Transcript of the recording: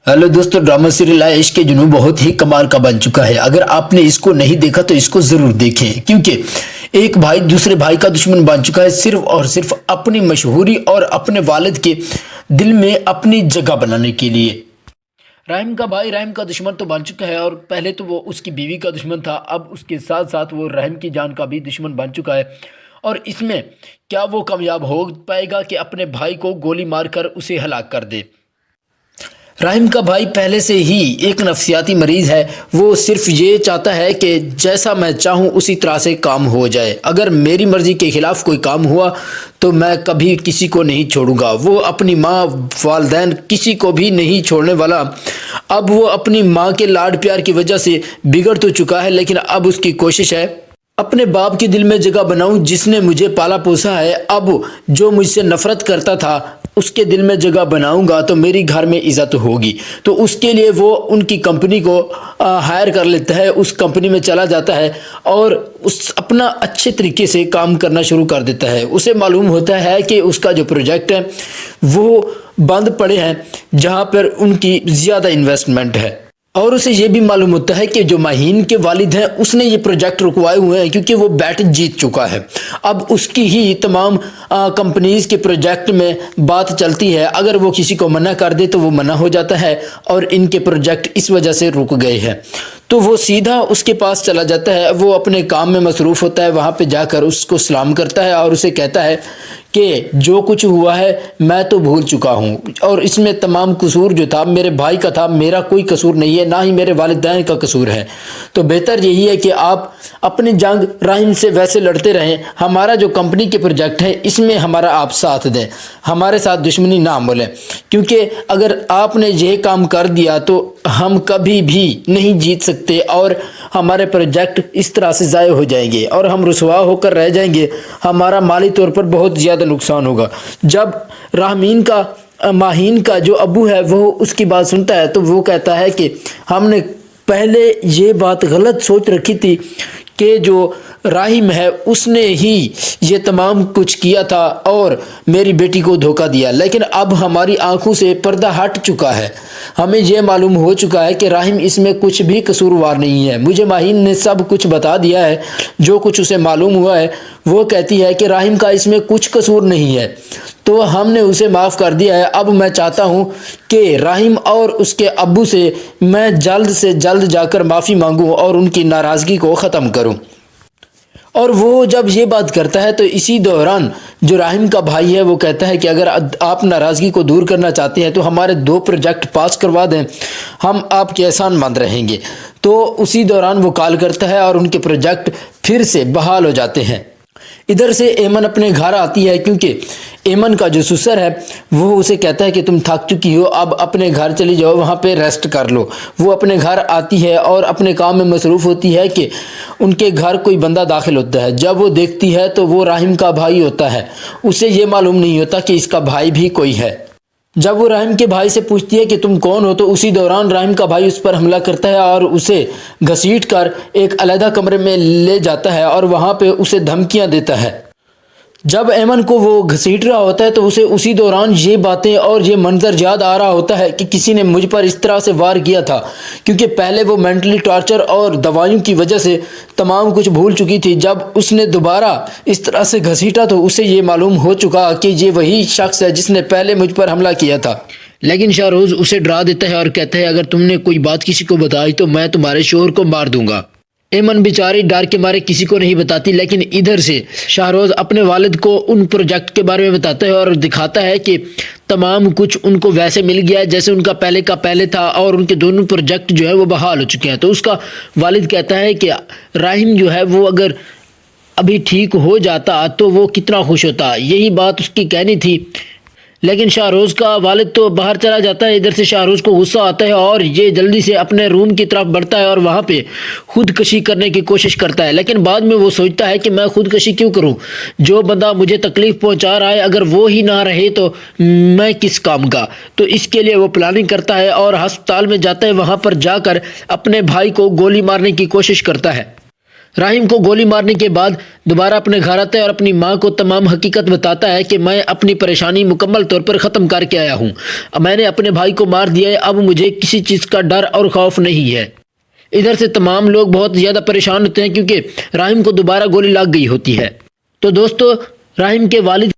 Hello दोस्तों, drama serial इश्क के जुनून बहुत ही कमाल का बन चुका है। अगर आपने इसको नहीं देखा तो इसको जरूर देखें, क्योंकि एक भाई दूसरे भाई का दुश्मन बन चुका है सिर्फ और सिर्फ अपनी मशहूरी और अपने वालिद के दिल में अपनी जगह बनाने के लिए। रहीम का भाई रहीम का दुश्मन तो बन चुका है, और पहले तो वो उसकी बीवी का दुश्मन था, अब उसके साथ साथ वो रहीम की जान का भी दुश्मन बन चुका है। और इसमें क्या वो कामयाब हो पाएगा कि अपने भाई को गोली मारकर उसे हलाक कर दे। रहीम का भाई पहले से ही एक नफसियाती मरीज़ है। वो सिर्फ ये चाहता है कि जैसा मैं चाहूँ उसी तरह से काम हो जाए। अगर मेरी मर्ज़ी के ख़िलाफ़ कोई काम हुआ तो मैं कभी किसी को नहीं छोड़ूंगा। वो अपनी माँ, वालदैन, किसी को भी नहीं छोड़ने वाला। अब वो अपनी माँ के लाड प्यार की वजह से बिगड़ तो चुका है, लेकिन अब उसकी कोशिश है अपने बाप के दिल में जगह बनाऊं, जिसने मुझे पाला पोसा है। अब जो मुझसे नफ़रत करता था उसके दिल में जगह बनाऊंगा तो मेरी घर में इज़्ज़त होगी। तो उसके लिए वो उनकी कंपनी को हायर कर लेता है, उस कंपनी में चला जाता है और उस अपना अच्छे तरीके से काम करना शुरू कर देता है। उसे मालूम होता है कि उसका जो प्रोजेक्ट है वो बंद पड़े हैं, जहाँ पर उनकी ज़्यादा इन्वेस्टमेंट है। और उसे ये भी मालूम होता है कि जो माहीन के वालिद हैं उसने ये प्रोजेक्ट रुकवाए हुए हैं, क्योंकि वो बैट जीत चुका है। अब उसकी ही तमाम कंपनीज के प्रोजेक्ट में बात चलती है। अगर वो किसी को मना कर दे तो वो मना हो जाता है, और इनके प्रोजेक्ट इस वजह से रुक गए हैं। तो वो सीधा उसके पास चला जाता है। वो अपने काम में मसरूफ़ होता है, वहाँ पे जाकर उसको सलाम करता है और उसे कहता है कि जो कुछ हुआ है मैं तो भूल चुका हूँ, और इसमें तमाम कसूर जो था मेरे भाई का था, मेरा कोई कसूर नहीं है, ना ही मेरे वालिदैन का कसूर है। तो बेहतर यही है कि आप अपनी जंग रहीम से वैसे लड़ते रहें। हमारा जो कंपनी के प्रोजेक्ट है इसमें हमारा आप साथ दें, हमारे साथ दुश्मनी ना बोलें, क्योंकि अगर आपने यह काम कर दिया तो हम कभी भी नहीं जीत सकते और हमारे प्रोजेक्ट इस तरह से ज़ाय हो जाएंगे और हम रुसवा होकर रह जाएंगे। हमारा माली तौर पर बहुत ज़्यादा नुकसान होगा। जब माहीन का जो अबू है वो उसकी बात सुनता है तो वो कहता है कि हमने पहले ये बात गलत सोच रखी थी कि जो रहीम है उसने ही ये तमाम कुछ किया था और मेरी बेटी को धोखा दिया, लेकिन अब हमारी आंखों से पर्दा हट चुका है। हमें यह मालूम हो चुका है कि रहीम इसमें कुछ भी कसूरवार नहीं है। मुझे माहीन ने सब कुछ बता दिया है, जो कुछ उसे मालूम हुआ है। वो कहती है कि रहीम का इसमें कुछ कसूर नहीं है, तो हमने उसे माफ़ कर दिया है। अब मैं चाहता हूँ कि रहीम और उसके अब्बू से मैं जल्द से जल्द जाकर माफ़ी मांगूँ और उनकी नाराज़गी को ख़त्म करूँ। और वो जब ये बात करता है तो इसी दौरान जो रहीम का भाई है वो कहता है कि अगर आप नाराज़गी को दूर करना चाहते हैं तो हमारे 2 प्रोजेक्ट पास करवा दें, हम आपके एहसानमंद रहेंगे। तो उसी दौरान वो कॉल करता है और उनके प्रोजेक्ट फिर से बहाल हो जाते हैं। इधर से एमन अपने घर आती है, क्योंकि एमन का जो ससुर है वो उसे कहता है कि तुम थक चुकी हो, अब अपने घर चली जाओ, वहाँ पे रेस्ट कर लो। वो अपने घर आती है और अपने काम में मसरूफ़ होती है कि उनके घर कोई बंदा दाखिल होता है। जब वो देखती है तो वो रहीम का भाई होता है। उसे ये मालूम नहीं होता कि इसका भाई भी कोई है। जब वो रहीम के भाई से पूछती है कि तुम कौन हो, तो उसी दौरान रहीम का भाई उस पर हमला करता है और उसे घसीट कर एक अलग कमरे में ले जाता है और वहाँ पे उसे धमकियाँ देता है। जब एमन को वो घसीट रहा होता है तो उसे उसी दौरान ये बातें और ये मंजर याद आ रहा होता है कि किसी ने मुझ पर इस तरह से वार किया था, क्योंकि पहले वो मेंटली टॉर्चर और दवाइयों की वजह से तमाम कुछ भूल चुकी थी। जब उसने दोबारा इस तरह से घसीटा तो उसे ये मालूम हो चुका कि ये वही शख्स है जिसने पहले मुझ पर हमला किया था। लेकिन शाहरोज़ उसे डरा देता है और कहता है अगर तुमने कोई बात किसी को बताई तो मैं तुम्हारे शोहर को मार दूंगा। एमन बेचारी डर के मारे किसी को नहीं बताती, लेकिन इधर से शाहरोज़ अपने वालिद को उन प्रोजेक्ट के बारे में बताता है और दिखाता है कि तमाम कुछ उनको वैसे मिल गया है जैसे उनका पहले का पहले था, और उनके दोनों प्रोजेक्ट जो है वो बहाल हो चुके हैं। तो उसका वालिद कहता है कि रहीम जो है वो अगर अभी ठीक हो जाता तो वो कितना खुश होता, यही बात उसकी कहनी थी। लेकिन शाहरोज़ का वालिद तो बाहर चला जाता है। इधर से शाहरोज़ को गुस्सा आता है और ये जल्दी से अपने रूम की तरफ बढ़ता है और वहाँ पे खुदकशी करने की कोशिश करता है। लेकिन बाद में वो सोचता है कि मैं खुदकशी क्यों करूँ, जो बंदा मुझे तकलीफ़ पहुँचा रहा है अगर वो ही ना रहे तो मैं किस काम का। तो इसके लिए वो प्लानिंग करता है और अस्पताल में जाता है। वहाँ पर जाकर अपने भाई को गोली मारने की कोशिश करता है। راہیم کو گولی مارنے کے بعد دوبارہ اپنے گھر آتا ہے اور اپنی ماں کو تمام حقیقت بتاتا ہے کہ میں اپنی پریشانی مکمل طور پر ختم کر کے آیا ہوں، میں نے اپنے بھائی کو مار دیا ہے، اب مجھے کسی چیز کا ڈر اور خوف نہیں ہے۔ ادھر سے تمام لوگ بہت زیادہ پریشان ہوتے ہیں کیونکہ راہیم کو دوبارہ گولی لگ گئی ہوتی ہے۔ تو دوستو، راہیم کے والد